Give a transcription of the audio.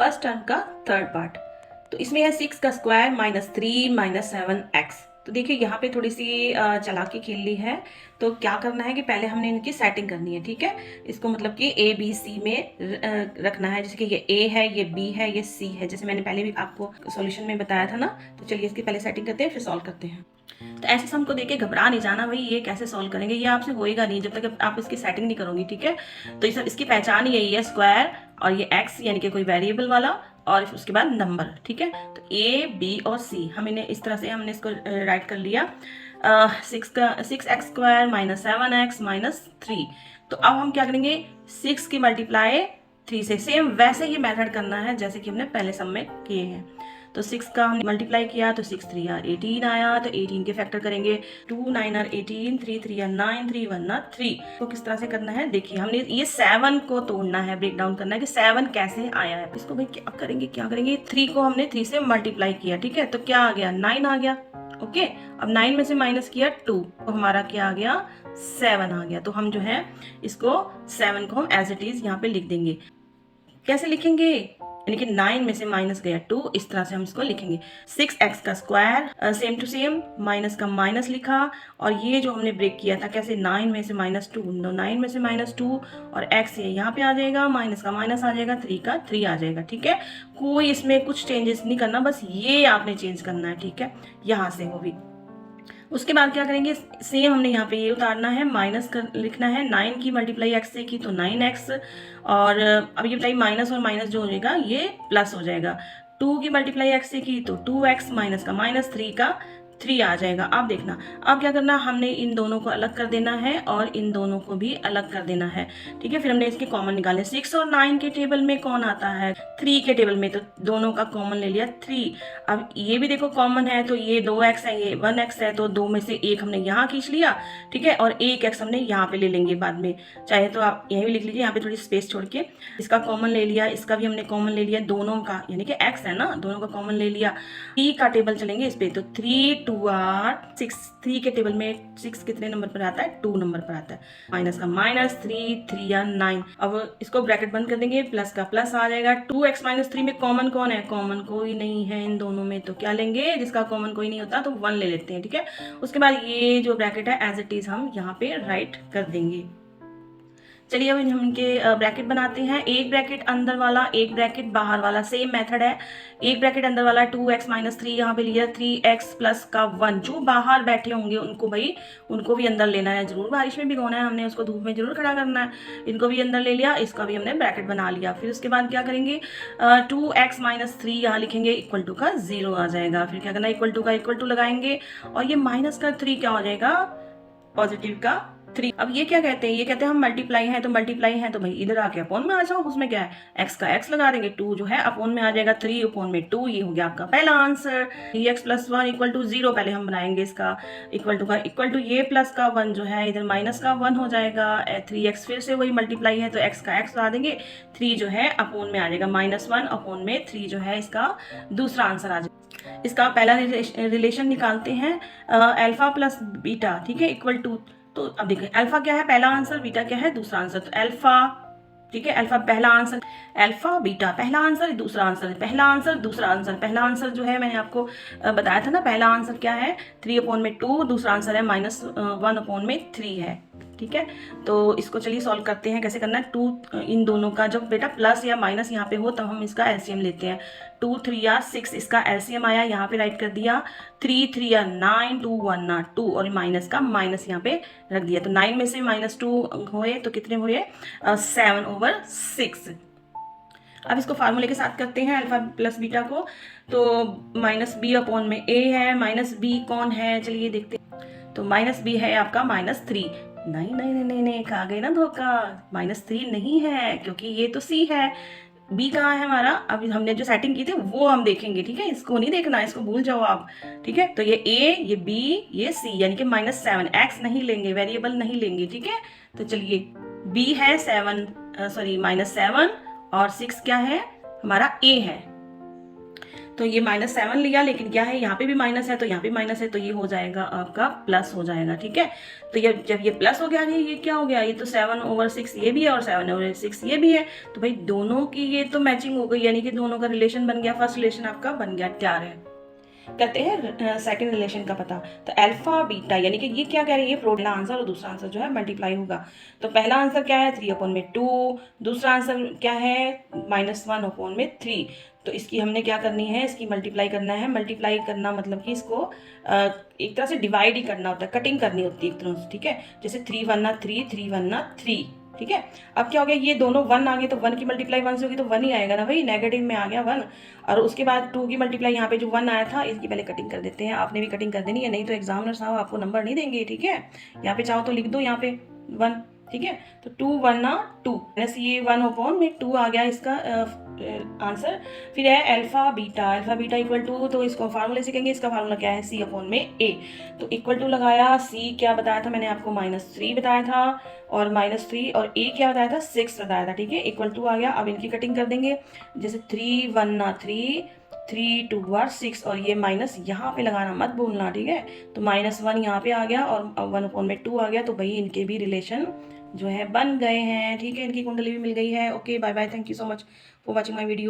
First term का third part. तो इसमें है 6 का स्क्वायर -3 -7x। तो देखिए यहाँ पे थोड़ी सी चालाकी खेल ली है। तो क्या करना है कि पहले हमने इनकी सेटिंग करनी है, ठीक है। इसको मतलब कि ए बी सी में रखना है। जैसे कि ये ए है, ये बी है, ये सी है, जैसे मैंने पहले भी आपको सॉल्यूशन में बताया था ना। तो चलिए इसकी पहले सेटिंग करते हैं, फिर सॉल्व करते हैं। तो ऐसे सम को देख के घबरा नहीं जाना भाई, ये कैसे सॉल्व करेंगे, ये आपसे होएगा नहीं जब तक आप इसकी सेटिंग नहीं करोगी, ठीक है। तो इसकी पहचान यही है, स्क्वायर और ये एक्स यानी कि कोई वेरिएबल वाला, और उसके बाद नंबर, ठीक है। तो ए बी और सी हम इन्हें इस तरह से हमने इसको राइट कर लिया। 6x² -7x -3। तो अब हम क्या करेंगे, 6 की मल्टीप्लाई 3 से, सेम वैसे ही मेथड करना है जैसे कि हमने पहले सम में किए हैं। तो 6 का हमने मल्टीप्लाई किया तो 6 3 18 आया, तो 18 के फैक्टर करेंगे, 2 9 18, 3 3 9, 3 1 3। तो किस तरह से करना है देखिए, हमने ये 7 को तोड़ना है, ब्रेक डाउन करना है कि 7 कैसे आया है। इसको भाई क्या करेंगे 3 को हमने 3 से मल्टीप्लाई किया, ठीक है। तो क्या आ गया, 9 आ गया, ओके। अब 9 में से माइनस किया 2, तो हमारा क्या आ गया, 7 आ गया। तो हम जो है इसको 7 को हम एज इट इज यहाँ पे लिख देंगे। कैसे लिखेंगे, यानी कि 9 में से माइनस गया 2, इस तरह से हम इसको लिखेंगे। 6x का square same to same, minus का माइनस लिखा, और ये जो हमने ब्रेक किया था कैसे, 9 में से -2, 9 में से -2 और x ये यहाँ पे आ जाएगा, माइनस का माइनस आ जाएगा, 3 का 3 आ जाएगा, ठीक है। कोई इसमें कुछ चेंजेस नहीं करना, बस ये आपने चेंज करना है, ठीक है, यहाँ से वो भी। उसके बाद क्या करेंगे, सेम हमने यहाँ पे ये उतारना है, माइनस कर लिखना है। 9 की मल्टीप्लाई x से की तो 9x, और अब ये बताइए माइनस और माइनस जो हो जाएगा ये प्लस हो जाएगा। 2 की मल्टीप्लाई x से की तो 2x, माइनस का माइनस, 3 का 3 आ जाएगा। अब देखना, अब क्या करना, हमने इन दोनों को अलग कर देना है और इन दोनों को भी अलग कर देना है, ठीक है। फिर हमने इसके कॉमन निकाले। 6 और 9 के टेबल में कौन आता है, 3 के टेबल में, तो दोनों का कॉमन ले लिया 3। अब ये भी देखो कॉमन है, तो ये 2x है, ये 1x है, तो 2 में से 1 हमने यहाँ खींच लिया, ठीक है, और 1x हमने यहाँ पे ले लेंगे बाद में, चाहे तो आप यहीं भी लिख लीजिए, यहाँ पे थोड़ी स्पेस छोड़ के। इसका कॉमन ले लिया, इसका भी हमने कॉमन ले लिया, दोनों का, यानी कि x है ना, दोनों का कॉमन ले लिया। 3 का टेबल चलेंगे इस पे, तो 3 2 6, 3 के टेबल में 6 कितने नंबर पर आता है, 2 नंबर पर आता है। माइनस का माइनस, 3 3 9। अब इसको ब्रैकेट बंद कर देंगे, प्लस का प्लस आ जाएगा। 2x -3 में कॉमन कौन है, कॉमन कोई नहीं है इन दोनों में, तो क्या लेंगे, जिसका कॉमन कोई नहीं होता तो 1 ले लेते हैं, ठीक है। उसके बाद ये जो ब्रैकेट है एज इट इज हम यहाँ पे राइट कर देंगे। चलिए अब हम इनके ब्रैकेट बनाते हैं। एक ब्रैकेट अंदर वाला, एक ब्रैकेट बाहर वाला, सेम मेथड है। एक ब्रैकेट अंदर वाला 2x -3 यहाँ पे लिया, 3x प्लस का 1। जो बाहर बैठे होंगे उनको भाई, उनको भी अंदर लेना है जरूर, बारिश में भिगोना है हमने, उसको धूप में जरूर खड़ा करना है। इनको भी अंदर ले लिया, इसका भी हमने ब्रैकेट बना लिया। फिर उसके बाद क्या करेंगे, 2x -3 यहाँ लिखेंगे, इक्वल टू का 0 आ जाएगा। फिर क्या करना, इक्वल टू का इक्वल टू लगाएंगे, और ये माइनस का 3 क्या हो जाएगा, पॉजिटिव का 3। अब ये क्या कहते हैं, ये कहते हैं हम मल्टीप्लाई है, तो मल्टीप्लाई है तो भाई इधर आके अपोन में आ जाओ, उसमें क्या है, x का x लगा देंगे, 2 जो है अपोन में आ जाएगा, 3 अपोन में 2। ये हो गया आपका पहला आंसर। 3x + 1 इक्वल टू 0 पहले हम बनाएंगे, इसका इक्वल टू का इक्वल टू, ये प्लस का 1 जो है इधर माइनस का 1 हो जाएगा। 3x फिर से वही मल्टीप्लाई है, तो x का x लगा देंगे, 3 जो है अपोन में आ जाएगा, -1 अपोन में 3 जो है इसका दूसरा आंसर आ जाएगा। इसका पहला रिलेशन निकालते हैं, अल्फा प्लस बीटा, ठीक है, इक्वल टू। तो अब देखिए अल्फा क्या है, पहला आंसर, बीटा क्या है, दूसरा आंसर। तो अल्फा, ठीक है, अल्फा पहला आंसर, अल्फा बीटा पहला आंसर, दूसरा आंसर, पहला आंसर दूसरा आंसर। पहला आंसर जो है मैंने आपको बताया था ना, पहला आंसर क्या है, 3 अपोन में 2, दूसरा आंसर है -1 अपोन में 3 है, ठीक है। तो इसको चलिए सॉल्व करते हैं, कैसे करना है। 2 इन दोनों का जब बेटा प्लस या माइनस यहाँ पे हो तब हम इसका एलसीएम लेते हैं। 2 3 6 इसका एलसीएम आया, यहाँ पे राइट कर दिया, 3 3 9, 2 1 2, और माइनस का माइनस यहाँ पे रख दिया। तो 9 में से -2 हुए तो कितने हुए, 7/6। अब इसको फार्मूले के साथ करते हैं, अल्फा प्लस बीटा को। तो -b अपोन में a है, -b कौन है, चलिए देखते हैं। तो -b है आपका -3। नहीं नहीं नहीं नहीं नहीं, खा गए ना धोखा, -3 नहीं है, क्योंकि ये तो c है। b कहाँ है हमारा, अभी हमने जो सेटिंग की थी वो हम देखेंगे, ठीक है, इसको नहीं देखना, इसको भूल जाओ आप, ठीक है। तो ये a, ये b, ये c, यानी कि -7, x नहीं लेंगे, वेरिएबल नहीं लेंगे, ठीक है। तो चलिए b है -7 और 6 क्या है हमारा, a है। तो ये -7 लिया, लेकिन क्या है यहाँ पे भी माइनस है तो यहाँ पे माइनस है, तो ये हो जाएगा आपका प्लस हो जाएगा, ठीक है। तो ये जब ये प्लस हो गया, ये क्या हो गया, ये तो 7/6 ये भी है और 7/6 ये भी है, तो भाई दोनों की ये तो मैचिंग हो गई, यानी कि दोनों का रिलेशन बन गया, फर्स्ट रिलेशन आपका बन गया, तैयार है। करते हैं सेकंड रिलेशन का पता। तो अल्फा बीटा, यानी कि ये क्या कह रही है, पहला आंसर और दूसरा आंसर जो है मल्टीप्लाई होगा। तो पहला आंसर क्या है 3/2, दूसरा आंसर क्या है -1/3। तो इसकी हमने क्या करनी है, इसकी मल्टीप्लाई करना है। मल्टीप्लाई करना मतलब कि इसको एक तरह से डिवाइड ही करना होता है, कटिंग करनी होती है एक तरह से, ठीक है। जैसे 3 1 3, 3 1 3, ठीक है। अब क्या हो गया, ये दोनों 1 आ गए तो 1 की मल्टीप्लाई 1 से होगी तो 1 ही आएगा ना भाई, नेगेटिव में आ गया 1। और उसके बाद 2 की मल्टीप्लाई यहाँ पे जो 1 आया था, इसकी पहले कटिंग कर देते हैं। आपने भी कटिंग कर देनी है, नहीं तो एग्जामिनर साहब आपको नंबर नहीं देंगे, ठीक है। यहाँ पे चाहो तो लिख दो यहाँ पे 1, ठीक है। तो 2 1 2 माइनस ये 1/2 आ गया इसका आंसर। फिर है अल्फा बीटा इक्वल टू, तो इसको फार्मूले सीखेंगे। इसका फार्मूला क्या है, C/A। तो इक्वल टू लगाया, C क्या बताया था मैंने आपको, -3 बताया था, और -3 और A क्या बताया था, 6 बताया था, ठीक है। इक्वल टू आ गया। अब इनकी कटिंग कर देंगे, जैसे 3 1 3, 3 2 6, और ये माइनस यहाँ पे लगाना मत भूलना, ठीक है। तो -1 यहाँ पे आ गया और 1/2 आ गया, तो भाई इनके भी रिलेशन जो है बन गए हैं, ठीक है। इनकी कुंडली भी मिल गई है। Okay, bye bye, thank you so much for watching my video.